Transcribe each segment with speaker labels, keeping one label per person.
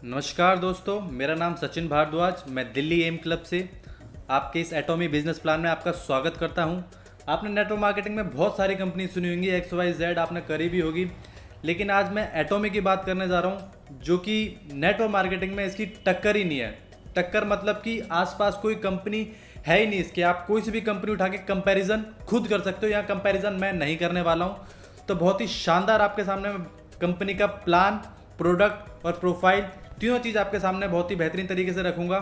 Speaker 1: नमस्कार दोस्तों, मेरा नाम सचिन भारद्वाज। मैं दिल्ली एम क्लब से आपके इस एटॉमी बिजनेस प्लान में आपका स्वागत करता हूं। आपने नेटवर्क मार्केटिंग में बहुत सारी कंपनी सुनी होंगी, XYZ आपने करी भी होगी, लेकिन आज मैं एटॉमी की बात करने जा रहा हूं जो कि नेटवर्क मार्केटिंग में इसकी टक्कर ही नहीं है। टक्कर मतलब कि आसपास कोई कंपनी है ही नहीं इसके। आप कोई सी भी कंपनी उठा के कंपैरिजन खुद कर सकते हो, यहाँ कंपैरिजन मैं नहीं करने वाला हूँ। तो बहुत ही शानदार आपके सामने कंपनी का प्लान, प्रोडक्ट और प्रोफाइल तीनों चीज़ आपके सामने बहुत ही बेहतरीन तरीके से रखूंगा।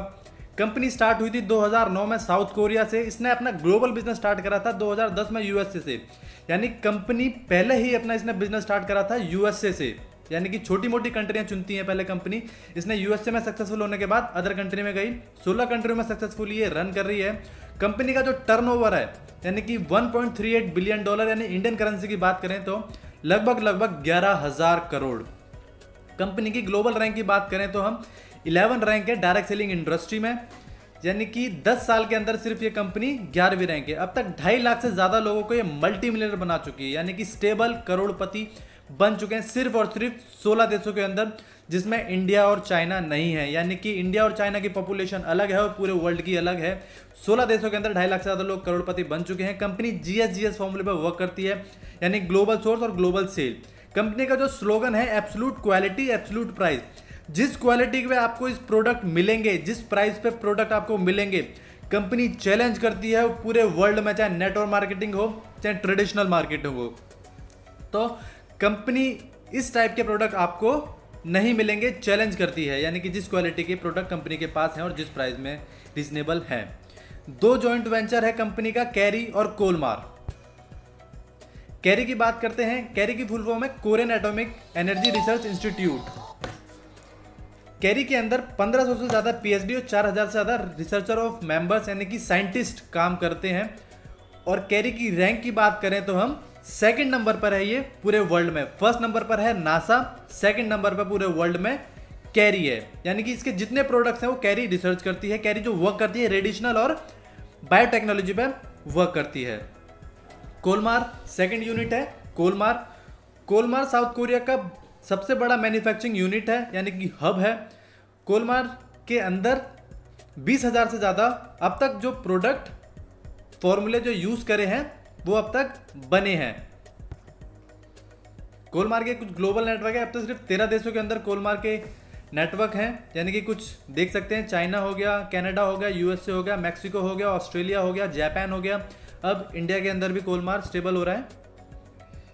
Speaker 1: कंपनी स्टार्ट हुई थी 2009 में साउथ कोरिया से। इसने अपना ग्लोबल बिजनेस स्टार्ट करा था 2010 में यूएसए से, यानी कंपनी पहले ही अपना इसने बिजनेस स्टार्ट करा था यूएसए से। यानी कि छोटी मोटी कंट्रियां चुनती हैं पहले कंपनी। इसने यूएसए में सक्सेसफुल होने के बाद अदर कंट्री में गई, 16 कंट्रियों में सक्सेसफुल ये रन कर रही है। कंपनी का जो टर्नओवर है यानी कि $1.38 बिलियन, यानी इंडियन करेंसी की बात करें तो लगभग 11,000 करोड़। कंपनी की ग्लोबल रैंक की बात करें तो हम 11 रैंक है डायरेक्ट सेलिंग इंडस्ट्री में, यानी कि 10 साल के अंदर सिर्फ ये कंपनी 11वीं रैंक है। अब तक 2.5 लाख से ज़्यादा लोगों को ये मल्टी मिलियनर बना चुकी है, यानी कि स्टेबल करोड़पति बन चुके हैं सिर्फ और सिर्फ 16 देशों के अंदर, जिसमें इंडिया और चाइना नहीं है। यानी कि इंडिया और चाइना की पॉपुलेशन अलग है और पूरे वर्ल्ड की अलग है। 16 देशों के अंदर 2.5 लाख से ज़्यादा लोग करोड़पति बन चुके हैं। कंपनी GS फॉर्मूले पर वर्क करती है, यानी ग्लोबल सोर्स और ग्लोबल सेल। कंपनी का जो स्लोगन है एब्सोल्यूट क्वालिटी एब्सोल्यूट प्राइस। जिस क्वालिटी पे आपको इस प्रोडक्ट मिलेंगे, जिस प्राइस पे प्रोडक्ट आपको मिलेंगे, कंपनी चैलेंज करती है पूरे वर्ल्ड में, चाहे नेटवर्क मार्केटिंग हो चाहे ट्रेडिशनल मार्केटिंग हो। तो कंपनी इस टाइप के प्रोडक्ट आपको नहीं मिलेंगे, चैलेंज करती है, यानी कि जिस क्वालिटी के प्रोडक्ट कंपनी के पास हैं और जिस प्राइस में रीजनेबल है। 2 जॉइंट वेंचर है कंपनी का, कैरी और कोलमार। कैरी की बात करते हैं। कैरी की फुल फॉर्म है Korean atomic energy research institute. Carry के अंदर 1500 से ज़्यादा PhD और 4000 से ज़्यादा रिसर्चर ऑफ मेंबर्स यानी कि साइंटिस्ट काम करते हैं। और कैरी की रैंक की बात करें तो हम 2nd नंबर पर है ये पूरे वर्ल्ड में। 1st नंबर पर है नासा, 2nd नंबर पर पूरे वर्ल्ड में कैरी है। यानी कि इसके जितने प्रोडक्ट्स हैं वो कैरी रिसर्च करती है। कैरी जो वर्क करती है रेडिशनल और बायोटेक्नोलॉजी पर वर्क करती है। कोलमार 2nd यूनिट है। कोलमार साउथ कोरिया का सबसे बड़ा मैन्युफैक्चरिंग यूनिट है, यानी कि हब है। कोलमार के अंदर 20,000 से ज़्यादा अब तक जो प्रोडक्ट फॉर्मूले जो यूज़ करे हैं वो अब तक बने हैं। कोलमार के कुछ ग्लोबल नेटवर्क है। अब तक सिर्फ 13 देशों के अंदर कोलमार के नेटवर्क हैं, यानी कि कुछ देख सकते हैं, चाइना हो गया, कनाडा हो गया, USA हो गया, मैक्सिको हो गया, ऑस्ट्रेलिया हो गया, जापान हो गया। अब इंडिया के अंदर भी कोलमार स्टेबल हो रहा है।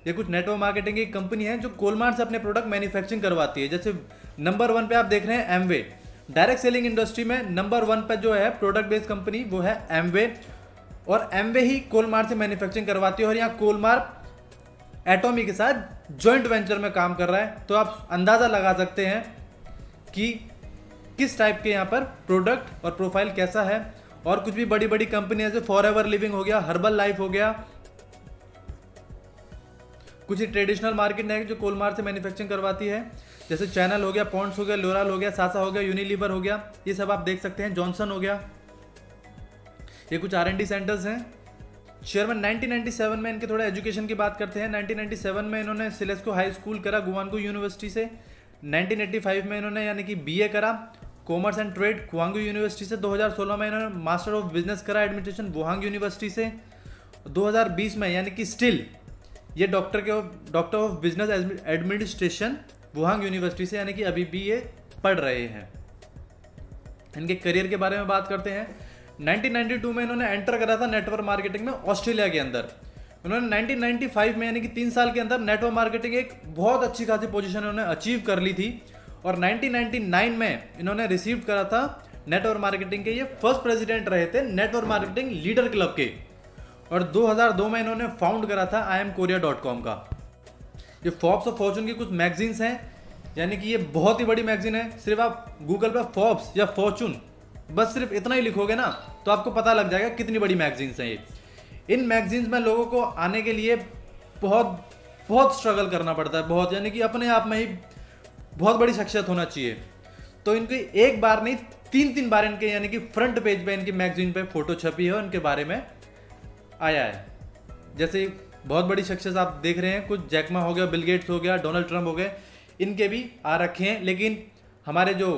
Speaker 1: ये कुछ नेटवर्क मार्केटिंग की कंपनी है जो कोलमार से अपने प्रोडक्ट मैन्युफैक्चरिंग करवाती है। जैसे नंबर 1 पे आप देख रहे हैं एमवे। डायरेक्ट सेलिंग इंडस्ट्री में नंबर 1 पे जो है प्रोडक्ट बेस्ड कंपनी वो है एमवे, और एमवे ही कोलमार से मैन्युफैक्चरिंग करवाती है। और यहाँ कोलमार एटॉमी के साथ जॉइंट वेंचर में काम कर रहा है। तो आप अंदाज़ा लगा सकते हैं कि किस टाइप के यहाँ पर प्रोडक्ट और प्रोफाइल कैसा है। और कुछ भी बड़ी बड़ी कंपनी जैसे फॉरएवर लिविंग हो गया, हर्बल लाइफ हो गया, कुछ ही ट्रेडिशनल मार्केट है जो कोलमार से मैन्युफैक्चरिंग करवाती है, जैसे चैनल हो गया, पॉन्ड्स हो गया, लोराल हो गया, सासा हो गया, यूनिलीवर हो गया, ये सब आप देख सकते हैं, जॉनसन हो गया। ये कुछ R&D सेंटर्स हैं। चेयरमैन 1997 में इनके थोड़ा एजुकेशन की बात करते हैं। 1997 में इन्होंने सिलेस्को हाई स्कूल करा गुवांगडू यूनिवर्सिटी से। 1985 में इन्होंने यानी कि BA करा commerce and trade Guangdong university से। 2016 में इन्होंने मास्टर ऑफ बिजनेस करा एडमिनिस्ट्रेशन वुहांग यूनिवर्सिटी से। 2020 में यानी कि स्टिल ये doctor of business administration Wuhan university से, यानी कि अभी भी ये पढ़ रहे हैं। इनके करियर के बारे में बात करते हैं। 1992 में इन्होंने एंटर करा था नेटवर्क मार्केटिंग में ऑस्ट्रेलिया के अंदर। उन्होंने 1995 में यानी कि 3 साल के अंदर नेटवर्क मार्केटिंग एक बहुत अच्छी खासी पोजीशन इन्होंने अचीव कर ली थी। और 1999 में इन्होंने रिसीव करा था नेटवर्क मार्केटिंग के, ये फर्स्ट प्रेसिडेंट रहे थे नेटवर्क मार्केटिंग लीडर क्लब के। और 2002 में इन्होंने फाउंड करा था IamKorea.com का। ये फोर्ब्स और फॉर्चून की कुछ मैगजीन्स हैं, यानी कि ये बहुत ही बड़ी मैगजीन है। सिर्फ आप गूगल पर फोर्ब्स या फॉर्चून बस सिर्फ इतना ही लिखोगे ना तो आपको पता लग जाएगा कितनी बड़ी मैगजीन्स हैं ये। इन मैगजीन्स में लोगों को आने के लिए बहुत स्ट्रगल करना पड़ता है, बहुत, यानी कि अपने आप में ही बहुत बड़ी शख्सियत होना चाहिए। तो इनकी एक बार नहीं 3 बार इनके यानी कि फ्रंट पेज पे इनकी मैगजीन पे फोटो छपी है और इनके बारे में आया है। जैसे बहुत बड़ी शख्सियत आप देख रहे हैं, कुछ जैकमा हो गया, बिल गेट्स हो गया, डोनाल्ड ट्रंप हो गए, इनके भी आ रखे हैं। लेकिन हमारे जो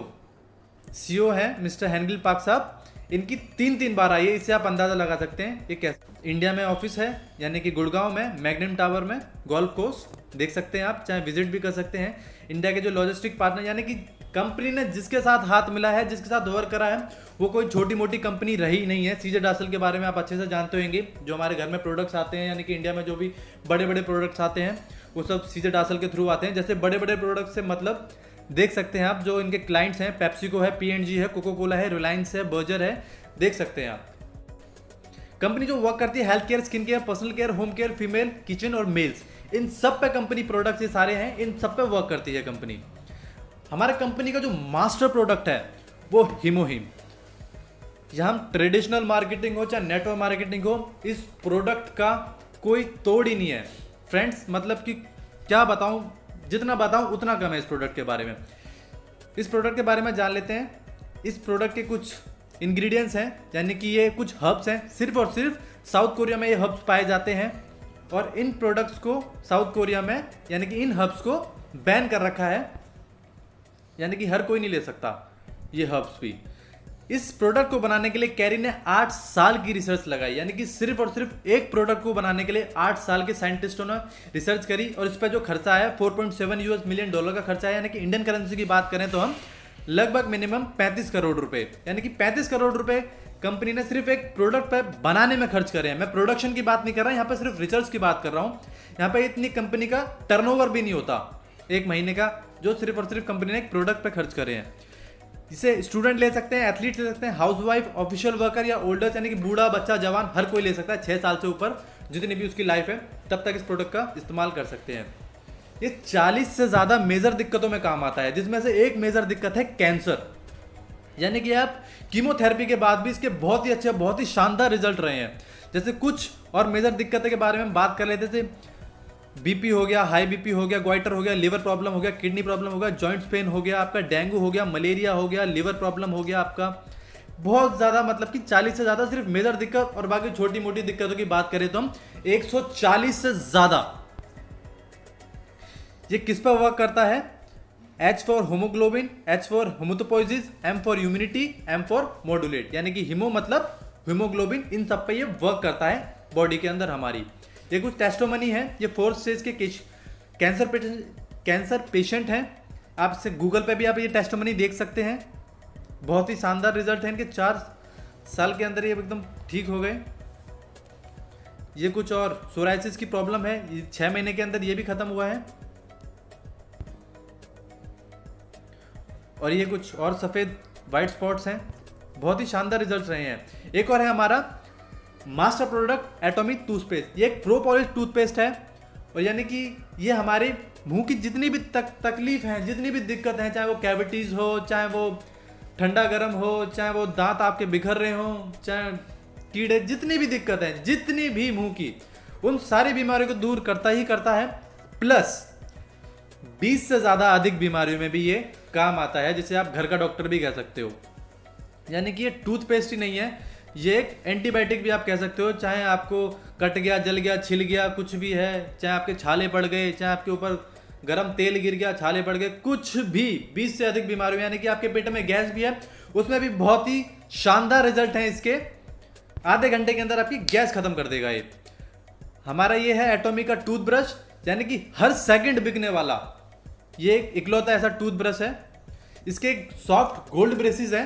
Speaker 1: सीईओ हैं मिस्टर हेनगिल पार्क साहब, इनकी 3 बार आई है, इससे आप अंदाज़ा लगा सकते हैं ये कैसे। इंडिया में ऑफिस है, यानी कि गुड़गांव में मैग्निम टावर में, गोल्फ कोर्स देख सकते हैं आप, चाहे विजिट भी कर सकते हैं। इंडिया के जो लॉजिस्टिक पार्टनर, यानी कि कंपनी ने जिसके साथ हाथ मिला है, जिसके साथ वर्क करा है, वो कोई छोटी मोटी कंपनी रही नहीं है। सीजे डासल के बारे में आप अच्छे से जानते होंगे, जो हमारे घर में प्रोडक्ट्स आते हैं, यानी कि इंडिया में जो भी बड़े बड़े प्रोडक्ट्स आते हैं वो सब सीजे डासल के थ्रू आते हैं। जैसे बड़े बड़े प्रोडक्ट्स से मतलब देख सकते हैं आप, जो इनके क्लाइंट्स हैं, पेप्सिको है, P&G है, कोको कोला है, रिलायंस है, बर्जर है, देख सकते हैं आप। कंपनी जो वर्क करती है health care, skin care, personal care, home care, female, kitchen और मेल्स, इन सब पे कंपनी प्रोडक्ट्स ये सारे हैं, इन सब पे वर्क करती है कंपनी। हमारे कंपनी का जो मास्टर प्रोडक्ट है वो हिमोहिम। यहाँ हम ट्रेडिशनल मार्केटिंग हो चाहे नेटवर्क मार्केटिंग हो, इस प्रोडक्ट का कोई तोड़ ही नहीं है फ्रेंड्स। मतलब कि क्या बताऊं, जितना बताऊं उतना कम है इस प्रोडक्ट के बारे में। इस प्रोडक्ट के बारे में जान लेते हैं। इस प्रोडक्ट के कुछ इंग्रेडिएंट्स हैं, यानी कि ये कुछ हर्ब्स हैं, सिर्फ और सिर्फ साउथ कोरिया में ये हर्ब्स पाए जाते हैं, और इन प्रोडक्ट्स को साउथ कोरिया में, यानी कि इन हर्ब्स को बैन कर रखा है, यानी कि हर कोई नहीं ले सकता ये हर्ब्स भी। इस प्रोडक्ट को बनाने के लिए कैरी ने 8 साल की रिसर्च लगाई, यानी कि सिर्फ और सिर्फ एक प्रोडक्ट को बनाने के लिए 8 साल के साइंटिस्टों ने रिसर्च करी, और इस पर जो खर्चा है $4.7 मिलियन का खर्चा है, यानी कि इंडियन करेंसी की बात करें तो हम लगभग मिनिमम 35 करोड़ रुपए, यानी कि 35 करोड़ रुपए कंपनी ने सिर्फ एक प्रोडक्ट पर बनाने में खर्च करे हैं। मैं प्रोडक्शन की बात नहीं कर रहा, यहाँ पे सिर्फ रिसर्च की बात कर रहा हूँ। यहाँ पे इतनी कंपनी का टर्नओवर भी नहीं होता एक महीने का, जो सिर्फ और सिर्फ कंपनी ने एक प्रोडक्ट पे खर्च करे हैं। इसे स्टूडेंट ले सकते हैं, एथलीट ले सकते हैं, हाउसवाइफ, ऑफिशियल वर्कर या ओल्डर्स, यानी कि बूढ़ा, बच्चा, जवान, हर कोई ले सकता है। 6 साल से ऊपर जितनी भी उसकी लाइफ है तब तक इस प्रोडक्ट का इस्तेमाल कर सकते हैं। ये 40 से ज़्यादा मेजर दिक्कतों में काम आता है, जिसमें से एक मेजर दिक्कत है कैंसर। यानी कि आप कीमोथेरेपी के बाद भी इसके बहुत ही अच्छे, बहुत ही शानदार रिजल्ट रहे हैं। जैसे कुछ और मेजर दिक्कतों के बारे में हम बात कर लेते थे, बीपी हो गया, हाई बीपी हो गया, ग्वाइटर हो गया, लिवर प्रॉब्लम हो गया, किडनी प्रॉब्लम हो गया, जॉइंट्स पेन हो गया, आपका डेंगू हो गया, मलेरिया हो गया, लिवर प्रॉब्लम हो गया आपका, बहुत ज़्यादा, मतलब कि 40 से ज़्यादा सिर्फ मेजर दिक्कत, और बाकी छोटी मोटी दिक्कतों की बात करें तो हम 140 से ज़्यादा। ये किस पर वर्क करता है? H for haemoglobin, H for haematopoiesis, M for humanity, M for modulate, यानी कि हिमो मतलब हीमोग्लोबिन, इन सब पे ये वर्क करता है बॉडी के अंदर हमारी। ये कुछ टेस्टोमनी है, ये 4th स्टेज के कैंसर पेशेंट हैं। आप इसे गूगल पे भी आप ये टेस्टोमनी देख सकते हैं। बहुत ही शानदार रिजल्ट है इनके, 4 साल के अंदर ये एकदम ठीक हो गए। ये कुछ और सोराइसिस की प्रॉब्लम है, 6 महीने के अंदर ये भी खत्म हुआ है। और ये कुछ और सफ़ेद वाइट स्पॉट्स हैं, बहुत ही शानदार रिजल्ट रहे हैं। एक और है हमारा मास्टर प्रोडक्ट एटॉमिक टूथपेस्ट। ये एक प्रोपॉलिश टूथपेस्ट है, और यानी कि ये हमारे मुंह की जितनी भी तकलीफ हैं, जितनी भी दिक्कत हैं, चाहे वो कैविटीज़ हो, चाहे वो ठंडा गर्म हो, चाहे वो दांत आपके बिखर रहे हो, चाहे कीड़े, जितनी भी दिक्कत है, जितनी भी मुंह की, उन सारी बीमारियों को दूर करता ही करता है। प्लस 20 से ज़्यादा अधिक बीमारियों में भी ये काम आता है, जिसे आप घर का डॉक्टर भी कह सकते हो। यानी कि ये टूथपेस्ट ही नहीं है, ये एक एंटीबायोटिक भी आप कह सकते हो। चाहे आपको कट गया, जल गया, छिल गया, कुछ भी है, चाहे आपके छाले पड़ गए, चाहे आपके ऊपर गरम तेल गिर गया, छाले पड़ गए, कुछ भी, 20 से अधिक बीमारियों, यानी कि आपके पेट में गैस भी है, उसमें भी बहुत ही शानदार रिजल्ट हैं इसके। आधे घंटे के अंदर आपकी गैस खत्म कर देगा ये। हमारा ये है एटॉमिक का टूथब्रश, यानी कि हर सेकंड बिकने वाला ये इकलौता ऐसा टूथब्रश है। इसके सॉफ्ट गोल्ड ब्रेसेस है,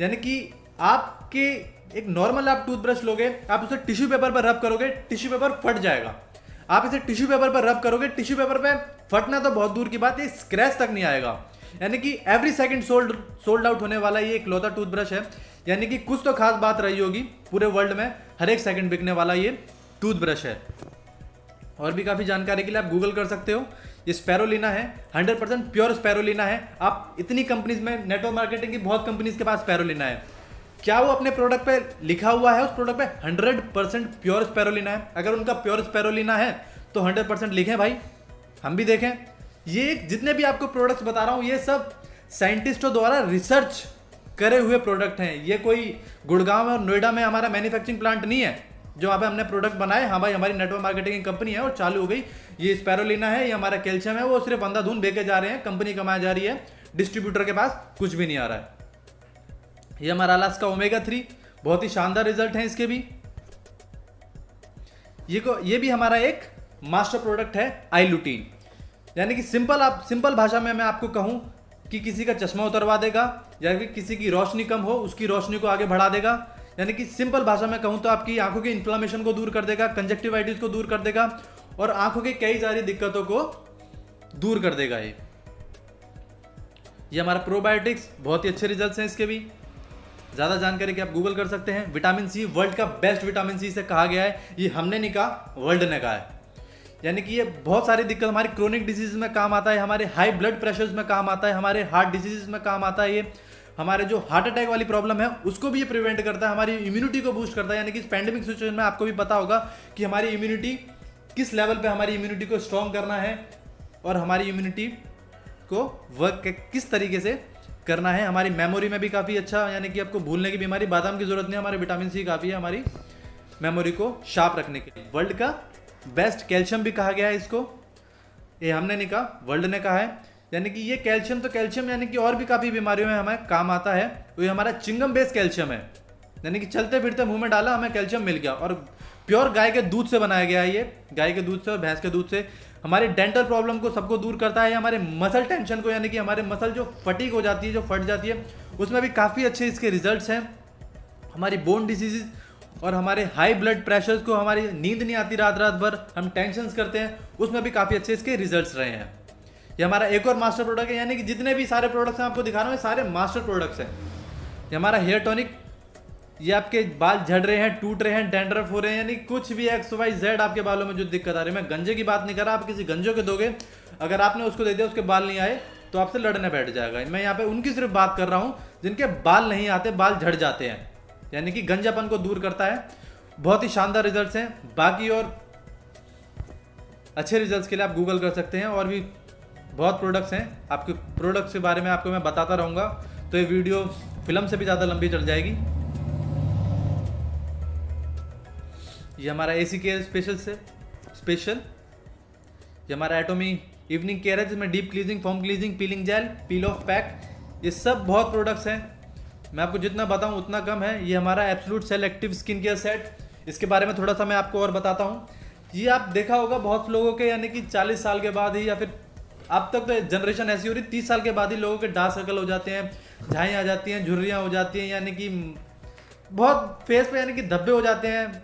Speaker 1: यानी कि आपके एक नॉर्मल आप टूथब्रश लोगे, आप उसे टिश्यू पेपर पर रब करोगे, टिश्यू पेपर फट जाएगा। आप इसे टिश्यू पेपर पर रब करोगे, टिश्यू पेपर पे फटना तो बहुत दूर की बात है, स्क्रैच तक नहीं आएगा। यानी कि एवरी सेकंड सोल्ड आउट होने वाला ये इकलौता टूथब्रश है। यानी कि कुछ तो खास बात रही होगी, पूरे वर्ल्ड में हर एक सेकंड बिकने वाला ये टूथब्रश है। और भी काफ़ी जानकारी के लिए आप गूगल कर सकते हो। ये स्पैरोलिना है, 100% प्योर स्पैरोलिना है। आप इतनी कंपनीज में, नेटवर्क मार्केटिंग की बहुत कंपनीज के पास स्पैरोलिना है, क्या वो अपने प्रोडक्ट पे लिखा हुआ है उस प्रोडक्ट पे 100% प्योर स्पैरोलिना है? अगर उनका प्योर स्पैरोलिना है तो 100% लिखें भाई, हम भी देखें। ये जितने भी आपको प्रोडक्ट्स बता रहा हूँ, ये सब साइंटिस्टों द्वारा रिसर्च करे हुए प्रोडक्ट हैं। ये कोई गुड़गांव और नोएडा में हमारा मैन्युफैक्चरिंग प्लांट नहीं है जो वहाँ पे हमने प्रोडक्ट बनाए, हाँ भाई हमारी नेटवर्क मार्केटिंग की कंपनी है और चालू हो गई। ये स्पैरोलिना है, ये हमारा कैल्शियम है, वो सिर्फ अंधाधुंध बेचे जा रहे हैं, कंपनी कमाई जा रही है, डिस्ट्रीब्यूटर के पास कुछ भी नहीं आ रहा है। ये हमारा अलास्का ओमेगा 3, बहुत ही शानदार रिजल्ट है इसके भी। ये भी हमारा एक मास्टर प्रोडक्ट है आई लुटीन, यानी कि सिंपल भाषा में मैं आपको कहूं कि किसी का चश्मा उतरवा देगा, या फिर किसी की रोशनी कम हो उसकी रोशनी को आगे बढ़ा देगा। यानी कि सिंपल भाषा में कहूं तो आपकी आंखों की इन्फ्लेमेशन को दूर कर देगा, कंजक्टिवाइटिस को दूर कर देगा और आंखों की कई सारी दिक्कतों को दूर कर देगा। ये हमारा प्रोबायोटिक्स, बहुत ही अच्छे रिजल्ट्स हैं इसके भी। ज़्यादा जानकारी के आप गूगल कर सकते हैं। विटामिन सी, वर्ल्ड का बेस्ट विटामिन सी से कहा गया है। ये हमने नहीं कहा, वर्ल्ड ने कहा है। यानी कि ये बहुत सारी दिक्कत, हमारी क्रोनिक डिजीज में काम आता है, हमारे हाई ब्लड प्रेशर्स में काम आता है, हमारे हार्ट डिजीज में काम आता है। ये हमारे जो हार्ट अटैक वाली प्रॉब्लम है उसको भी ये प्रिवेंट करता है, हमारी इम्यूनिटी को बूस्ट करता है। यानी कि इस पैंडेमिक सिचुएशन में आपको भी पता होगा कि हमारी इम्यूनिटी किस लेवल पे, हमारी इम्यूनिटी को स्ट्रॉन्ग करना है और हमारी इम्यूनिटी को वर्क किस तरीके से करना है। हमारी मेमोरी में भी काफ़ी अच्छा, यानी कि आपको भूलने की बीमारी, बादाम की जरूरत नहीं, हमारे विटामिन सी काफ़ी है हमारी मेमोरी को शार्प रखने के लिए। वर्ल्ड का बेस्ट कैल्शियम भी कहा गया है इसको, ये हमने नहीं कहा, वर्ल्ड ने कहा है। यानी कि ये कैल्शियम, तो कैल्शियम यानी कि और भी काफ़ी बीमारियों में हमें काम आता है। तो ये हमारा चिंगम बेस्ड कैल्शियम है, यानी कि चलते फिरते मुंह में डाला हमें कैल्शियम मिल गया, और प्योर गाय के दूध से बनाया गया है। ये गाय के दूध से और भैंस के दूध से हमारी डेंटल प्रॉब्लम को सबको दूर करता है। हमारे मसल टेंशन को, यानी कि हमारे मसल जो फटीक हो जाती है, जो फट जाती है, उसमें भी काफ़ी अच्छे इसके रिजल्ट्स हैं। हमारी बोन डिजीजेज और हमारे हाई ब्लड प्रेशर्स को, हमारी नींद नहीं आती रात भर, हम टेंशन करते हैं, उसमें भी काफ़ी अच्छे इसके रिजल्ट्स रहे हैं। ये हमारा एक और मास्टर प्रोडक्ट है, यानी कि जितने भी सारे प्रोडक्ट्स हैं आपको दिखा रहा हूँ, ये सारे मास्टर प्रोडक्ट्स हैं। ये हमारा हेयर टॉनिक, ये आपके बाल झड़ रहे हैं, टूट रहे हैं, डैंड्रफ हो रहे हैं, यानी कुछ भी XYZ आपके बालों में जो दिक्कत आ रही है। मैं गंजे की बात नहीं कर रहा, आप किसी गंजो के दोगे, अगर आपने उसको दे दिया, उसके बाल नहीं आए तो आपसे लड़ने बैठ जाएगा। मैं यहाँ पे उनकी सिर्फ बात कर रहा हूँ जिनके बाल नहीं आते, बाल झड़ जाते हैं, यानी कि गंजापन को दूर करता है। बहुत ही शानदार रिजल्ट्स हैं। बाकी और अच्छे रिजल्ट्स के लिए आप गूगल कर सकते हैं, और भी बहुत प्रोडक्ट्स हैं। आपके प्रोडक्ट्स के बारे में आपको मैं बताता रहूँगा, तो ये वीडियो फिल्म से भी ज़्यादा लंबी चल जाएगी। ये हमारा AC केयर स्पेशल, ये हमारा एटोमी इवनिंग केयर है, जिसमें deep cleansing, foam cleansing, piling jail, peel of pack, ये सब बहुत प्रोडक्ट्स हैं। मैं आपको जितना बताऊं उतना कम है। ये हमारा absolute cell active skin care set, इसके बारे में थोड़ा सा मैं आपको और बताता हूँ। ये आप देखा होगा बहुत लोगों के, यानी कि 40 साल के बाद ही, या फिर अब तक तो जनरेशन ऐसी हो रही, 30 साल के बाद ही लोगों के डार्क सर्कल हो जाते हैं, झाएँ आ जाती हैं, झुर्रियाँ हो जाती हैं, यानी कि बहुत फेस पे यानी कि धब्बे हो जाते हैं,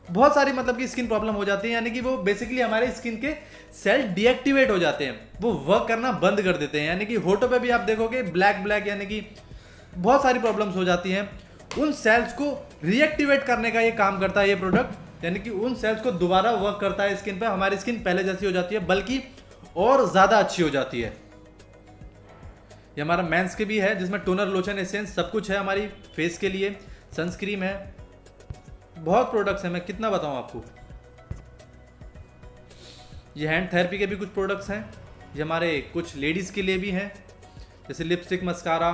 Speaker 1: बहुत सारी मतलब कि स्किन प्रॉब्लम हो जाती है। यानी कि वो बेसिकली हमारे स्किन के सेल डीएक्टिवेट हो जाते हैं, वो वर्क करना बंद कर देते हैं। यानी कि होठों पे भी आप देखोगे ब्लैक, यानी कि बहुत सारी प्रॉब्लम्स हो जाती हैं। उन सेल्स को रीएक्टिवेट करने का ये काम करता है ये प्रोडक्ट, यानी कि उन सेल्स को दोबारा वर्क करता है स्किन पे। हमारी स्किन पहले जैसी हो जाती है, बल्कि और ज्यादा अच्छी हो जाती है। ये हमारा मेंस के भी है, जिसमें टोनर, लोशन, एसेंस सब कुछ है हमारी फेस के लिए, सनस्क्रीन है, बहुत प्रोडक्ट्स हैं, मैं कितना बताऊं आपको। ये हैंड थेरेपी के भी कुछ प्रोडक्ट्स हैं। ये हमारे कुछ लेडीज़ के लिए भी हैं, जैसे लिपस्टिक, मस्कारा,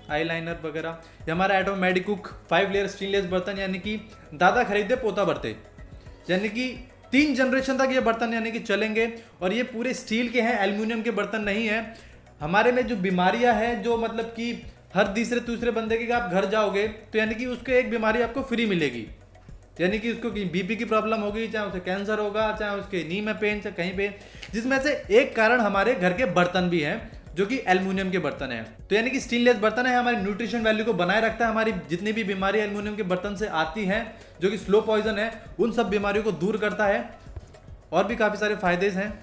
Speaker 1: आईलाइनर वगैरह। ये हमारा एटो मेडिकुक 5 लेयर स्टेनलेस बर्तन, यानी कि दादा खरीदे पोता बरते, यानी कि 3 जनरेशन तक ये बर्तन यानी कि चलेंगे। और ये पूरे स्टील के हैं, एल्युमिनियम के बर्तन नहीं है। हमारे में जो बीमारियां हैं, जो मतलब कि हर तीसरे बंदे के आप घर जाओगे तो यानी कि उसको एक बीमारी आपको फ्री मिलेगी, यानी कि उसको बीपी की प्रॉब्लम होगी, चाहे उसे कैंसर होगा, चाहे उसके नी में पेन, चाहे कहीं पेन, जिसमें से एक कारण हमारे घर के बर्तन भी हैं, जो कि एल्युमिनियम के बर्तन हैं। तो यानी कि स्टेनलेस बर्तन है, हमारी न्यूट्रिशन वैल्यू को बनाए रखता है। हमारी जितनी भी बीमारी एल्युमिनियम के बर्तन से आती हैं, जो कि स्लो पॉइजन है, उन सब बीमारियों को दूर करता है। और भी काफ़ी सारे फायदे हैं।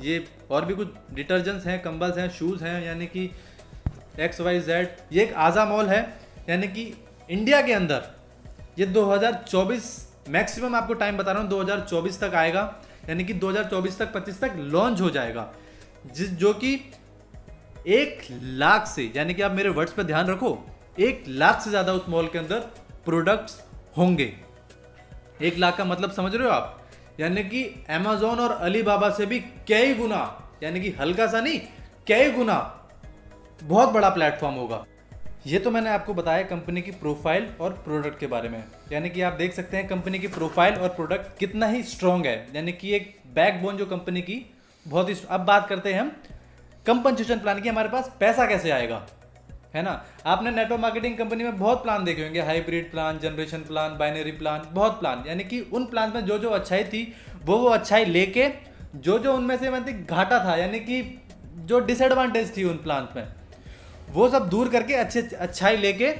Speaker 1: ये और भी कुछ डिटर्जेंट्स हैं, कंबल्स हैं, शूज़ हैं, यानी कि XYZ। ये एक आज़ा मॉल है, यानी कि इंडिया के अंदर ये 2024 मैक्सिमम आपको टाइम बता रहा हूँ, 2024 तक आएगा, यानी कि 2024 तक 25 तक लॉन्च हो जाएगा, जो कि 1 लाख से, यानी कि आप मेरे वर्ड्स पे ध्यान रखो, 1 लाख से ज़्यादा उस मॉल के अंदर प्रोडक्ट्स होंगे। 1 लाख का मतलब समझ रहे हो आप, यानी कि अमेजोन और अलीबाबा से भी कई गुना, यानी कि हल्का सा नहीं, कई गुना बहुत बड़ा प्लेटफॉर्म होगा। ये तो मैंने आपको बताया कंपनी की प्रोफाइल और प्रोडक्ट के बारे में, यानी कि आप देख सकते हैं कंपनी की प्रोफाइल और प्रोडक्ट कितना ही स्ट्रॉन्ग है, यानी कि एक बैकबोन जो कंपनी की बहुत ही। अब बात करते हैं हम कंपनसेशन प्लान की हमारे पास पैसा कैसे आएगा, है ना। आपने नेटवर्क मार्केटिंग कंपनी में बहुत प्लान देखे होंगे, hybrid plan, generation plan, binary plan, बहुत प्लान, यानी कि उन प्लान में जो जो अच्छाई थी वो अच्छाई लेके जो जो उनमें से मतलब घाटा था, यानी कि जो डिसएडवांटेज थी उन प्लान में, वो सब दूर करके अच्छाई लेके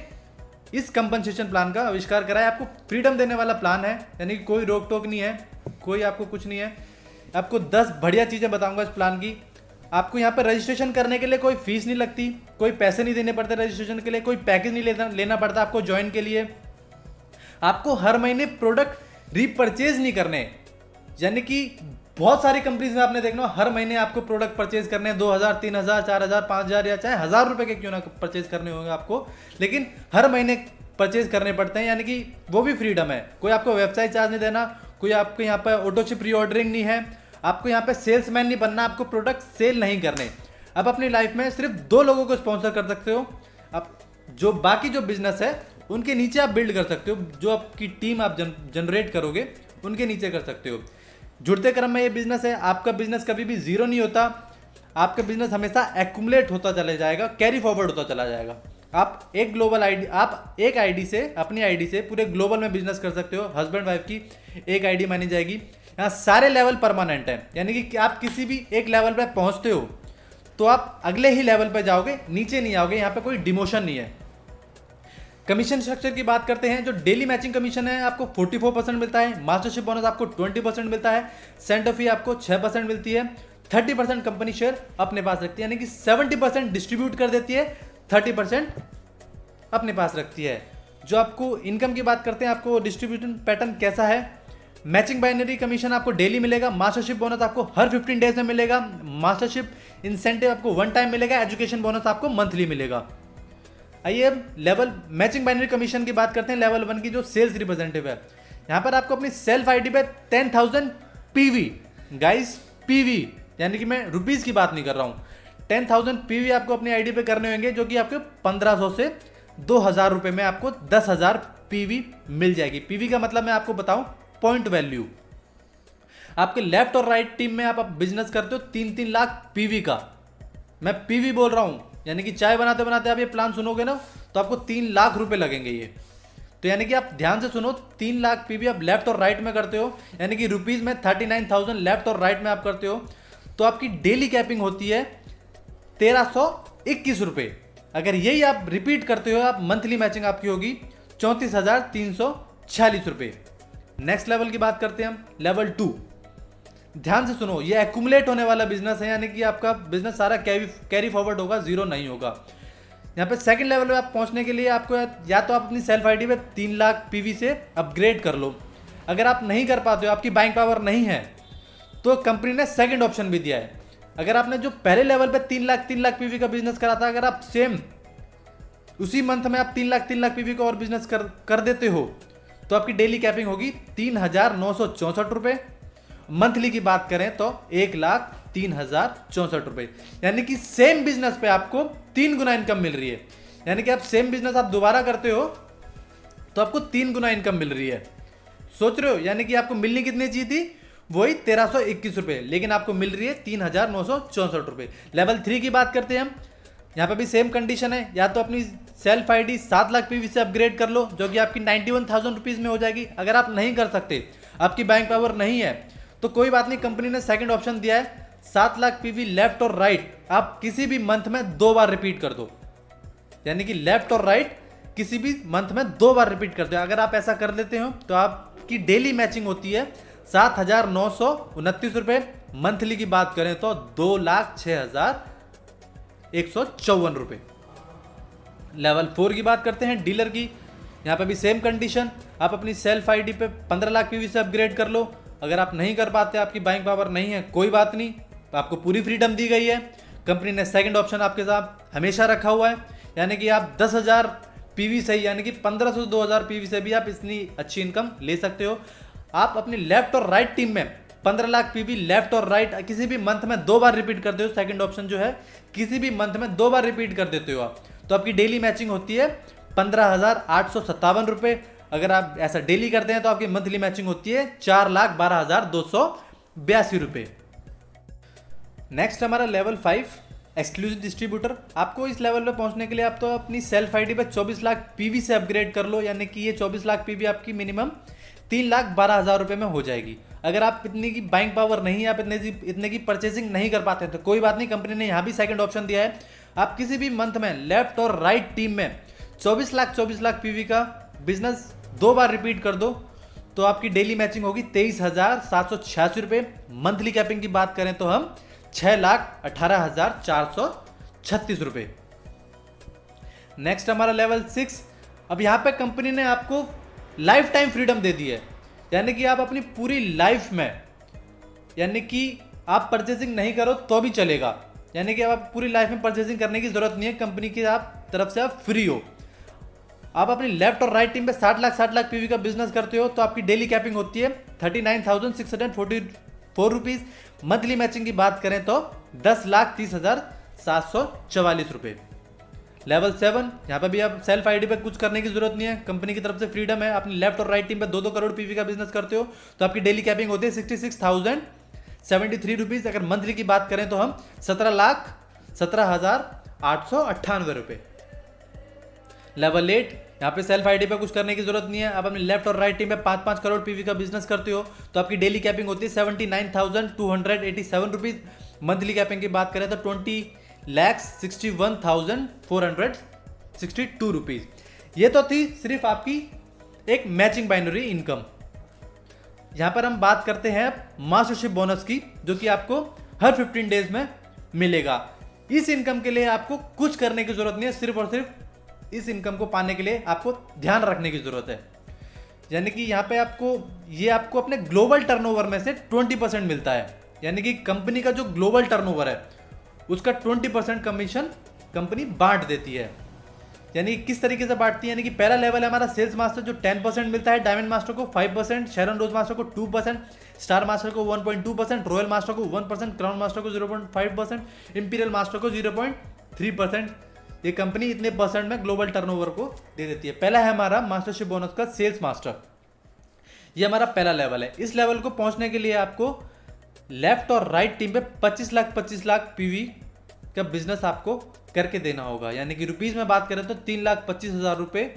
Speaker 1: इस कंपनसेशन प्लान का आविष्कार करा है। आपको फ्रीडम देने वाला प्लान है, यानी कि कोई रोक टोक नहीं है, कोई आपको कुछ नहीं है। आपको 10 बढ़िया चीज़ें बताऊंगा इस प्लान की। आपको यहाँ पर रजिस्ट्रेशन करने के लिए कोई फीस नहीं लगती, कोई पैसे नहीं देने पड़ते रजिस्ट्रेशन के लिए, कोई पैकेज नहीं लेना पड़ता आपको ज्वाइन के लिए। आपको हर महीने प्रोडक्ट रीपरचेज नहीं करने, यानी कि बहुत सारी कंपनीज में आपने देखना हर महीने आपको प्रोडक्ट परचेज करने 2000, 3000, 4000, 5000 या चाहे 1000 रुपए के क्यों ना परचेज करने होंगे आपको, लेकिन हर महीने परचेज करने पड़ते हैं, यानी कि वो भी फ्रीडम है। कोई आपको वेबसाइट चार्ज नहीं देना, कोई आपको यहाँ पर ऑटोशिप री ऑर्डरिंग नहीं है, आपको यहाँ पे सेल्समैन नहीं बनना, आपको प्रोडक्ट सेल नहीं करने। अब अपनी लाइफ में सिर्फ 2 लोगों को स्पॉन्सर कर सकते हो, आप जो बाकी जो बिजनेस है उनके नीचे आप बिल्ड कर सकते हो, जो आपकी टीम आप जनरेट करोगे उनके नीचे कर सकते हो। जुड़ते क्रम में ये बिजनेस है, आपका बिजनेस कभी भी जीरो नहीं होता, आपका बिजनेस हमेशा एक्यूमुलेट होता चला जाएगा, कैरी फॉरवर्ड होता चला जाएगा। आप एक ग्लोबल आईडी, आप एक आईडी से, अपनी आईडी से पूरे ग्लोबल में बिजनेस कर सकते हो। हस्बैंड वाइफ की एक आईडी मानी जाएगी। यहाँ सारे लेवल परमानेंट है, यानी कि आप किसी भी एक लेवल पे पहुंचते हो तो आप अगले ही लेवल पे जाओगे, नीचे नहीं आओगे। यहाँ पे कोई डिमोशन नहीं है। कमीशन स्ट्रक्चर की बात करते हैं, जो डेली मैचिंग कमीशन है आपको 44% मिलता है, मास्टरशिप बोनस आपको 20% मिलता है, सेंटर फी आपको 6% मिलती है, 30% कंपनी शेयर अपने पास रखती है, यानी कि 70% डिस्ट्रीब्यूट कर देती है, 30% अपने पास रखती है। जो आपको इनकम की बात करते हैं, आपको डिस्ट्रीब्यूशन पैटर्न कैसा है, मैचिंग बाइनरी कमीशन आपको डेली मिलेगा, मास्टरशिप बोनस आपको हर 15 डेज में मिलेगा, मास्टरशिप इंसेंटिव आपको 1 टाइम मिलेगा, एजुकेशन बोनस आपको मंथली मिलेगा। आइए अब लेवल मैचिंग बाइनरी कमीशन की बात करते हैं। लेवल 1 की जो सेल्स रिप्रेजेंटेटिव है, यहाँ पर आपको अपनी सेल्फ आईडी पे 10,000 पीवी, गाइस पीवी, यानी कि मैं रुपीस की बात नहीं कर रहा हूँ, 10,000 पीवी आपको अपनी आईडी पे करने होंगे, जो कि आपके 1500 से 2000 रुपए में आपको 10,000 पीवी मिल जाएगी। पीवी का मतलब मैं आपको बताऊं, पॉइंट वैल्यू। आपके लेफ्ट और राइट टीम में आप बिजनेस करते हो 3-3 लाख पीवी का, मैं पीवी बोल रहा हूं, यानी कि चाय बनाते बनाते आप ये प्लान सुनोगे ना तो आपको 3 लाख रुपए लगेंगे ये। तो यानी कि आप ध्यान से सुनो, 3 लाख पीवी आप लेफ्ट और राइट में करते हो, यानी कि रुपीज में 39,000 लेफ्ट और राइट में आप करते हो, तो आपकी डेली कैपिंग होती है 1321 रुपए। अगर यही आप रिपीट करते हो, आप मंथली मैचिंग आपकी होगी 34,346 रुपए। नेक्स्ट लेवल की बात करते हैं हम, लेवल 2। ध्यान से सुनो, ये एक्यूमुलेट होने वाला बिजनेस है, यानी कि आपका बिजनेस सारा कैरी फॉरवर्ड होगा, जीरो नहीं होगा। यहाँ पे सेकंड लेवल पे आप पहुंचने के लिए आपको या तो आप अपनी सेल्फ आईडी पे 3 लाख पीवी से अपग्रेड कर लो। अगर आप नहीं कर पाते हो, आपकी बाइंग पावर नहीं है, तो कंपनी ने सेकंड ऑप्शन भी दिया है। अगर आपने जो पहले लेवल पे 3 लाख पीवी का बिजनेस करा था, अगर आप सेम उसी मंथ में आप 3 लाख पीवी का और बिजनेस कर देते हो, तो आपकी डेली कैपिंग होगी 3,964 रुपए। मंथली की बात करें तो 1,03,064 रुपए, यानी कि सेम बिजनेस पे आपको 3 गुना इनकम मिल रही है। यानी कि आप सेम बिजनेस आप दोबारा करते हो तो आपको 3 गुना इनकम मिल रही है। सोच रहे हो, यानी कि आपको मिलनी कितनी चाहिए थी, वही 1321 रुपए, लेकिन आपको मिल रही है 3,964 रुपए। लेवल 3 की बात करते हैं हम, यहाँ पे भी सेम कंडीशन है, या तो अपनी सेल्फ आईडी 7 लाख पीवी से अपग्रेड कर लो, जो कि आपकी 91,000 रुपीज में हो जाएगी। अगर आप नहीं कर सकते, आपकी बैंक पावर नहीं है, तो कोई बात नहीं, कंपनी ने सेकंड ऑप्शन दिया है 7 लाख पीवी लेफ्ट और राइट आप किसी भी मंथ में 2 बार रिपीट कर दो, यानी कि लेफ्ट और राइट किसी भी मंथ में 2 बार रिपीट कर दो। अगर आप ऐसा कर लेते हो तो आपकी डेली मैचिंग होती है 7,929 रुपए। मंथली की बात करें तो 2,06,154 रुपए। लेवल 4 की बात करते हैं, डीलर की। यहाँ पे भी सेम कंडीशन, आप अपनी सेल्फ आईडी पे 15 लाख पीवी से अपग्रेड कर लो। अगर आप नहीं कर पाते, आपकी बाइंग पावर नहीं है, कोई बात नहीं, आपको पूरी फ्रीडम दी गई है। कंपनी ने सेकंड ऑप्शन आपके साथ हमेशा रखा हुआ है, यानी कि आप 10,000 पीवी से, यानी कि 1500 से 2,000 पीवी से भी आप इतनी अच्छी इनकम ले सकते हो। आप अपनी लेफ्ट और राइट टीम में 15 लाख पीवी लेफ्ट और राइट किसी भी मंथ में 2 बार रिपीट करते हो। सेकंड ऑप्शन जो है, किसी भी मंथ में 2 बार रिपीट कर देते हो आप, तो आपकी डेली मैचिंग होती है 15,857 रुपए। अगर आप ऐसा डेली करते हैं तो आपकी मंथली मैचिंग होती है 4,12,282 रुपए। नेक्स्ट हमारा लेवल 5, एक्सक्लूसिव डिस्ट्रीब्यूटर। आपको इस लेवल पे पहुंचने के लिए आप तो अपनी सेल्फ आईडी पे 24 लाख पीवी से अपग्रेड कर लो, यानी कि ये 24 लाख पीवी आपकी मिनिमम 3,12,000 रुपये में हो जाएगी। अगर आप इतनी की बाइंग पावर नहीं, आप इतने की परचेसिंग नहीं कर पाते तो कोई बात नहीं, कंपनी ने यहाँ भी सेकंड ऑप्शन दिया है। आप किसी भी मंथ में लेफ्ट और राइट टीम में 24 लाख पीवी का बिजनेस 2 बार रिपीट कर दो तो आपकी डेली मैचिंग होगी 23,786 रुपये। मंथली कैपिंग की बात करें तो हम 6,18,436 रुपये। नेक्स्ट हमारा लेवल 6। अब यहाँ पे कंपनी ने आपको लाइफ टाइम फ्रीडम दे दी है, यानी कि आप अपनी पूरी लाइफ में, यानी कि आप परचेसिंग नहीं करो तो भी चलेगा, यानी कि आप पूरी लाइफ में परचेसिंग करने की जरूरत नहीं है, कंपनी की तरफ से आप फ्री हो। आप अपनी लेफ्ट और राइट टीम पे 60 लाख पीवी का बिजनेस करते हो तो आपकी डेली कैपिंग होती है 39,644 रुपीज। मंथली मैचिंग की बात करें तो 10,30,744 रुपये। लेवल 7, यहाँ पे भी आप सेल्फ आईडी पे कुछ करने की जरूरत नहीं है, कंपनी की तरफ से फ्रीडम है। अपनी लेफ्ट और राइट टीम पे 2-2 करोड़ पीवी का बिजनेस करते हो तो आपकी डेली कैपिंग होती है 66,073 रुपीज। अगर मंथली की बात करें तो हम 17,17,898 रुपये। लेवल 8, यहाँ पे सेल्फ आईडी पे कुछ करने की जरूरत नहीं है। आप अपनी लेफ्ट और राइट टीम पे 5-5 करोड़ पीवी का बिजनेस करते हो तो आपकी डेली कैपिंग होती है 79,287 रुपीज। मंथली कैपिंग की बात करें तो 20,61,462 रुपीज। ये तो थी सिर्फ आपकी एक मैचिंग बाइनरी इनकम। यहां पर हम बात करते हैं मास्टरशिप बोनस की, जो कि आपको हर 15 डेज में मिलेगा। इस इनकम के लिए आपको कुछ करने की जरूरत नहीं है, सिर्फ और सिर्फ इस इनकम को पाने के लिए आपको ध्यान रखने की जरूरत है। यानी कि यहाँ पे आपको अपने ग्लोबल टर्नओवर में से 20% मिलता है, यानी कि कंपनी का जो ग्लोबल टर्नओवर है उसका 20% कमीशन कंपनी बांट देती है। यानी किस तरीके से बांटती है, यानी कि पहला लेवल है हमारा सेल्स मास्टर जो 10% मिलता है, डायमंड मास्टर को 5%, शेरन रोज मास्टर को 2%, स्टार मास्टर को 1.2%, रॉयल मास्टर को 1%, क्राउन मास्टर को 0.5%, इंपीरियल मास्टर को 0.3%। ये कंपनी इतने परसेंट में ग्लोबल टर्नओवर को दे देती है। पहला है हमारा मास्टरशिप बोनस का सेल्स मास्टर, ये हमारा पहला लेवल है। इस लेवल को पहुंचने के लिए आपको लेफ्ट और राइट टीम पे 25 लाख पीवी का बिजनेस आपको करके देना होगा, यानी कि रुपीज में बात करें तो 3,25,000 रुपए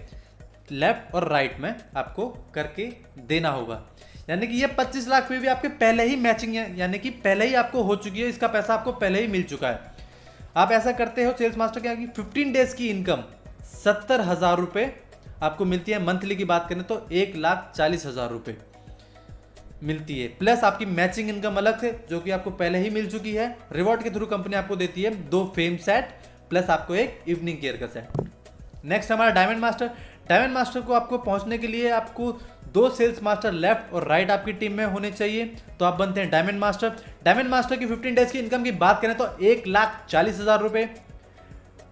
Speaker 1: लेफ्ट और राइट में आपको करके देना होगा। यानी कि ये 25 लाख पीवी आपके पहले ही मैचिंग है, यानी कि पहले ही आपको हो चुकी है, इसका पैसा आपको पहले ही मिल चुका है। आप ऐसा करते हो सेल्स मास्टर के, 15 डेज की इनकम 70,000 रुपए आपको मिलती है। मंथली की बात करें तो 1,40,000 रुपए मिलती है, प्लस आपकी मैचिंग इनकम अलग से जो कि आपको पहले ही मिल चुकी है। रिवॉर्ड के थ्रू कंपनी आपको देती है 2 फेम सेट प्लस आपको एक इवनिंग केयर का सेट। नेक्स्ट हमारा डायमंड मास्टर। डायमंड मास्टर को आपको पहुंचने के लिए आपको 2 सेल्स मास्टर लेफ्ट और राइट आपकी टीम में होने चाहिए तो आप बनते हैं डायमंड मास्टर। डायमंड मास्टर की 15 डेज की इनकम की बात करें तो 1,40,000 रुपए।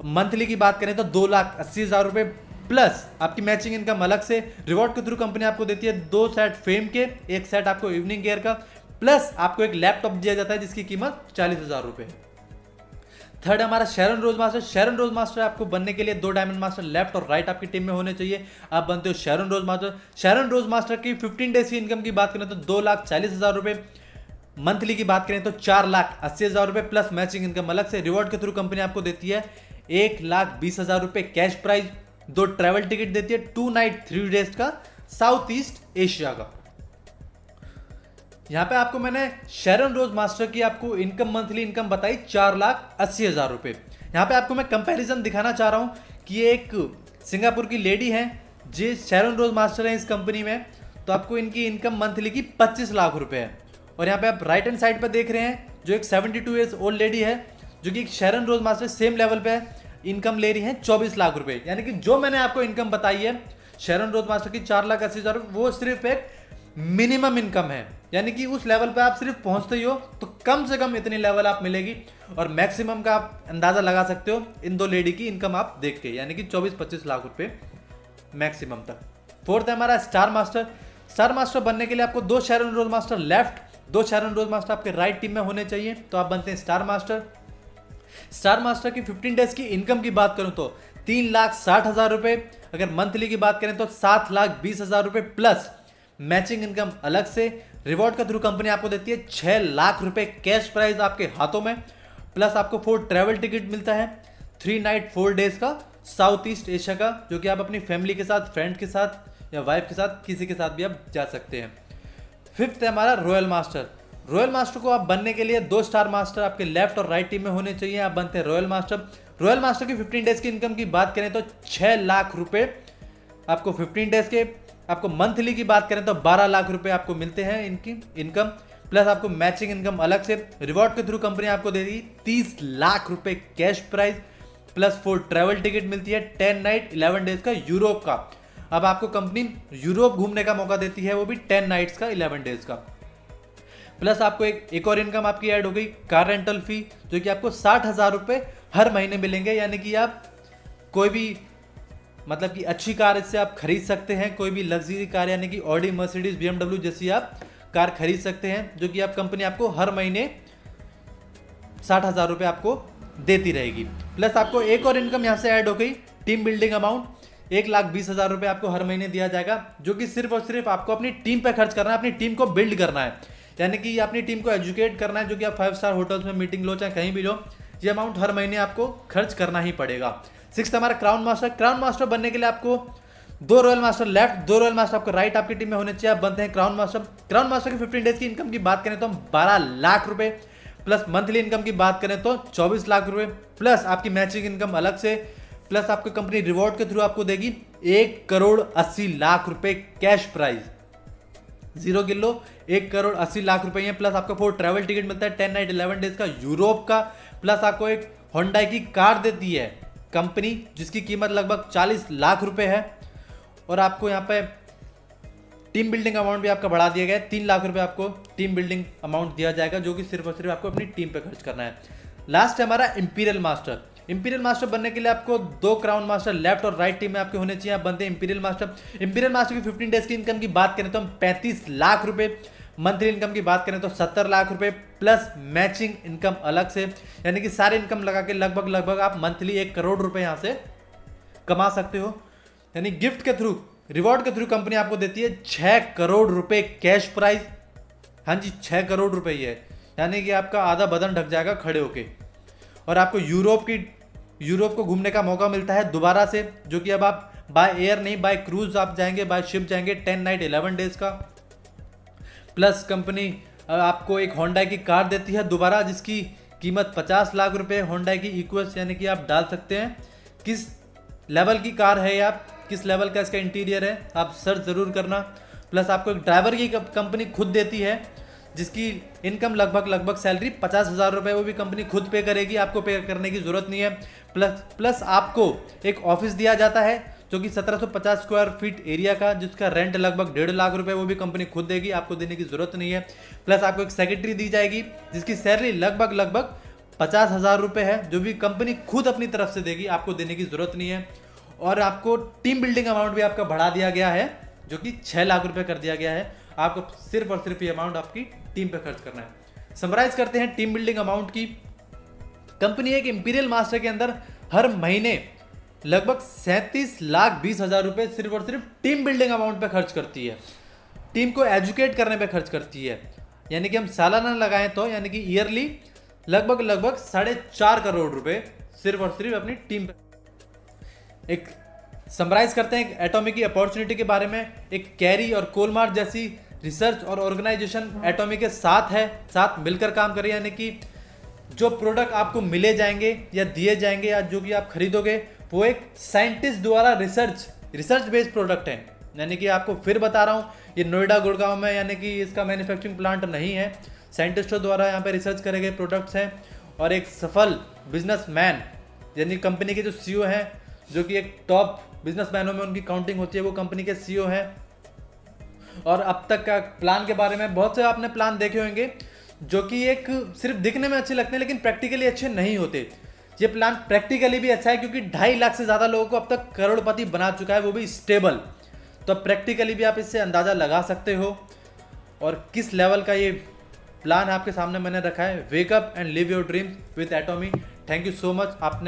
Speaker 1: मंथली की बात करें तो 2,80,000 रुपए प्लस आपकी मैचिंग इनकम अलग से। रिवॉर्ड के थ्रू कंपनी आपको देती है 2 सेट फेम के, 1 सेट आपको इवनिंग केयर का, प्लस आपको एक लैपटॉप दिया जाता है जिसकी कीमत 40,000 रुपए। थर्ड हमारा शेरन रोज मास्टर। शेरन रोज मास्टर आपको बनने के लिए 2 डायमंड मास्टर लेफ्ट और राइट आपकी टीम में होने चाहिए, आप बनते हो शेरन रोज मास्टर। शेरन रोज मास्टर की 15 डेज की इनकम की बात करें तो 2,40,000 रुपए। मंथली की बात करें तो 4,80,000 रुपए प्लस मैचिंग इनकम अलग से। रिवॉर्ड के थ्रू कंपनी आपको देती है 1,20,000 रुपए कैश प्राइज, 2 ट्रैवल टिकट देती है 2 नाइट 3 डेज का साउथ ईस्ट एशिया का। यहां पे आपको मैंने शेरन रोज मास्टर की आपको इनकम मंथली इनकम बताई 4,80,000 रुपए। यहां पे आपको मैं कंपैरिजन दिखाना चाह रहा हूं कि ये एक सिंगापुर की लेडी है जो शेरन रोज मास्टर है इस कंपनी में, तो आपको इनकी इनकम मंथली की 25 लाख रुपए है। और यहाँ पे आप राइट हैंड साइड पर देख रहे हैं जो एक 72 ईयर्स ओल्ड लेडी है जो कि शेरन रोज मास्टर सेम लेवल पे इनकम ले रही है 24 लाख रुपए। यानी कि जो मैंने आपको इनकम बताई है शेरन रोज मास्टर की 4,80,000 रुपए, वो सिर्फ एक मिनिमम इनकम है, यानी कि उस लेवल पे आप सिर्फ पहुंचते ही हो तो कम से कम इतनी लेवल आप मिलेगी। और मैक्सिमम का आप अंदाजा लगा सकते हो इन 2 लेडी की इनकम आप देख के, यानी कि 24-25 लाख रुपए मैक्सिमम तक। फोर्थ है हमारा स्टार मास्टर। स्टार मास्टर बनने के लिए आपको 2 शेरन रोज मास्टर लेफ्ट, 2 शेरन रोज मास्टर आपके राइट टीम में होने चाहिए तो आप बनते हैं स्टार मास्टर। स्टार मास्टर की 15 डेज की इनकम की बात करूं तो 3,60,000 रुपए। अगर मंथली की बात करें तो 7,20,000 रुपए प्लस मैचिंग इनकम अलग से। रिवॉर्ड के थ्रू कंपनी आपको देती है 6 लाख रुपए कैश प्राइज आपके हाथों में, प्लस आपको 4 ट्रैवल टिकट मिलता है, 3 नाइट 4 डेज का साउथ ईस्ट एशिया का, जो कि आप अपनी फैमिली के साथ, फ्रेंड के साथ या वाइफ के साथ, किसी के साथ भी आप जा सकते हैं। 5th है हमारा रॉयल मास्टर। रॉयल मास्टर को आप बनने के लिए 2 स्टार मास्टर आपके लेफ्ट और राइट टीम में होने चाहिए, आप बनते हैं रॉयल मास्टर। रॉयल मास्टर की 15 डेज की इनकम की बात करें तो 6 लाख रुपए आपको 15 डेज के, आपको मंथली की बात करें तो 12 लाख रुपए आपको मिलते हैं इनकी इनकम, प्लस आपको मैचिंग इनकम अलग से रिवॉर्ड के थ्रू कंपनी आपको दे दी 30 लाख रुपए cash prize, plus 4 travel ticket मिलती है, 10 नाइट 11 डेज का यूरोप का। अब आपको कंपनी यूरोप घूमने का मौका देती है, वो भी 10 नाइट्स का 11 डेज का। प्लस आपको एक और इनकम आपकी ऐड हो गई, कार रेंटल फी, जो कि आपको 60,000 रुपए हर महीने मिलेंगे, यानी कि आप कोई भी मतलब कि अच्छी कार इससे आप खरीद सकते हैं, कोई भी लग्जरी कार यानी कि ऑडी, मर्सिडीज, BMW जैसी आप कार खरीद सकते हैं, जो कि आप कंपनी आपको हर महीने 60,000 रुपए आपको देती रहेगी। प्लस आपको एक और इनकम यहाँ से ऐड हो गई, टीम बिल्डिंग अमाउंट 1,20,000 रुपए आपको हर महीने दिया जाएगा, जो कि सिर्फ और सिर्फ आपको अपनी टीम पे खर्च करना है, अपनी टीम को बिल्ड करना है, यानी कि अपनी टीम को एजुकेट करना है, जो कि आप 5 स्टार होटल्स में मीटिंग लो चाहे कहीं भी लो, ये अमाउंट हर महीने आपको खर्च करना ही पड़ेगा। 6th हमारा क्राउन मास्टर। क्राउन मास्टर बनने के लिए आपको 2 royal master left, 2 royal master आपको राइट आपकी टीम में होने चाहिए, आप बनते हैं क्राउन मास्टर। क्राउन मास्टर की 15 डेज की इनकम की बात करें तो हम 12 लाख रुपए, प्लस मंथली इनकम की बात करें तो 24 लाख रुपए, प्लस आपकी मैचिंग इनकम अलग से, प्लस आपकी कंपनी रिवॉर्ड के थ्रू आपको देगी 1,80,00,000 रुपए कैश प्राइज, 0 किलो 1,80,00,000 रुपए है, प्लस आपको 4 ट्रैवल टिकट मिलता है, 10 नाइट 11 डेज का यूरोप का, प्लस आपको एक होंडा की कार देती है कंपनी जिसकी कीमत लगभग 40 लाख रुपए है, और आपको यहाँ पे टीम बिल्डिंग अमाउंट भी आपका बढ़ा दिया गया है, 3 लाख रुपए आपको टीम बिल्डिंग अमाउंट दिया जाएगा, जो कि सिर्फ और सिर्फ आपको अपनी टीम पे खर्च करना है। लास्ट है हमारा इंपीरियल मास्टर। इंपीरियल मास्टर बनने के लिए आपको 2 क्राउन मास्टर लेफ्ट और राइट टीम में आपके होने चाहिए, आप बनते हैं इंपीरियल मास्टर। इंपीरियल मास्टर की 15 डेज की इनकम की बात करें तो हम 35 लाख रुपए, मंथली इनकम की बात करें तो 70 लाख रुपए, प्लस मैचिंग इनकम अलग से, यानी कि सारे इनकम लगा के लगभग आप मंथली 1 करोड़ रुपए यहाँ से कमा सकते हो। यानी गिफ्ट के थ्रू, रिवॉर्ड के थ्रू कंपनी आपको देती है 6 करोड़ रुपए कैश प्राइज। हाँ जी, 6 करोड़ रुपए ही है, यानी कि आपका आधा बदन ढक जाएगा खड़े होके। और आपको यूरोप को घूमने का मौका मिलता है दोबारा से, जो कि अब आप बाय एयर नहीं, बाय क्रूज आप जाएंगे, बाय शिप जाएंगे, 10 नाइट 11 डेज का। प्लस कंपनी आपको एक होंडा की कार देती है दोबारा, जिसकी कीमत 50 लाख रुपए, होंडा की इक्वस, यानी कि आप डाल सकते हैं किस लेवल की कार है या किस लेवल का इसका इंटीरियर है, आप सर्च जरूर करना। प्लस आपको एक ड्राइवर की कंपनी खुद देती है, जिसकी इनकम लगभग सैलरी 50,000 रुपए, वो भी कंपनी खुद पे करेगी, आपको पे करने की जरूरत नहीं है। प्लस आपको एक ऑफिस दिया जाता है जो कि 1750 स्क्वायर फीट एरिया का, जिसका रेंट लगभग 1.5 लाख रुपए, वो भी कंपनी खुद देगी, आपको देने की जरूरत नहीं है। प्लस आपको एक सेक्रेटरी दी जाएगी जिसकी सैलरी लगभग 50,000 रुपए है, जो भी कंपनी खुद अपनी तरफ से देगी, आपको देने की जरूरत नहीं है। और आपको टीम बिल्डिंग अमाउंट भी आपका बढ़ा दिया गया है, जो कि 6 लाख रुपए कर दिया गया है, आपको सिर्फ और सिर्फ ये अमाउंट आपकी टीम पे खर्च करना है। समराइज करते हैं टीम बिल्डिंग अमाउंट की। कंपनी एक इंपीरियल मास्टर के अंदर हर महीने लगभग 37,20,000 रुपए सिर्फ और सिर्फ टीम बिल्डिंग अमाउंट पे खर्च करती है, टीम को एजुकेट करने पे खर्च करती है। यानी कि हम सालाना लगाएं तो यानी कि ईयरली लगभग 4.5 करोड़ रुपए सिर्फ और सिर्फ अपनी टीम पे। एक समराइज करते हैं एक एटॉमी की अपॉर्चुनिटी के बारे में। एक कैरी और कोलमार्ट जैसी रिसर्च और ऑर्गेनाइजेशन एटॉमी के साथ है, साथ मिलकर काम करें, यानी कि जो प्रोडक्ट आपको मिले जाएंगे या दिए जाएंगे या जो कि आप खरीदोगे, वो एक साइंटिस्ट द्वारा रिसर्च बेस्ड प्रोडक्ट है। यानी कि आपको फिर बता रहा हूँ, ये नोएडा गुड़गांव में यानी कि इसका मैन्युफैक्चरिंग प्लांट नहीं है, साइंटिस्टों द्वारा यहाँ पे रिसर्च करे गए प्रोडक्ट्स हैं। और एक सफल बिजनेसमैन यानी कंपनी के जो सीईओ हैं, जो कि एक टॉप बिजनेसमैनों में उनकी काउंटिंग होती है, वो कंपनी के सीईओ हैं। और अब तक का प्लान के बारे में बहुत से आपने प्लान देखे होंगे जो कि एक सिर्फ दिखने में अच्छे लगते हैं लेकिन प्रैक्टिकली अच्छे नहीं होते। ये प्लान प्रैक्टिकली भी अच्छा है क्योंकि 2.5 लाख से ज़्यादा लोगों को अब तक करोड़पति बना चुका है, वो भी स्टेबल। तो प्रैक्टिकली भी आप इससे अंदाज़ा लगा सकते हो और किस लेवल का ये प्लान आपके सामने मैंने रखा है। Wake up and live your dreams with एटॉमी। Thank you so much. आपने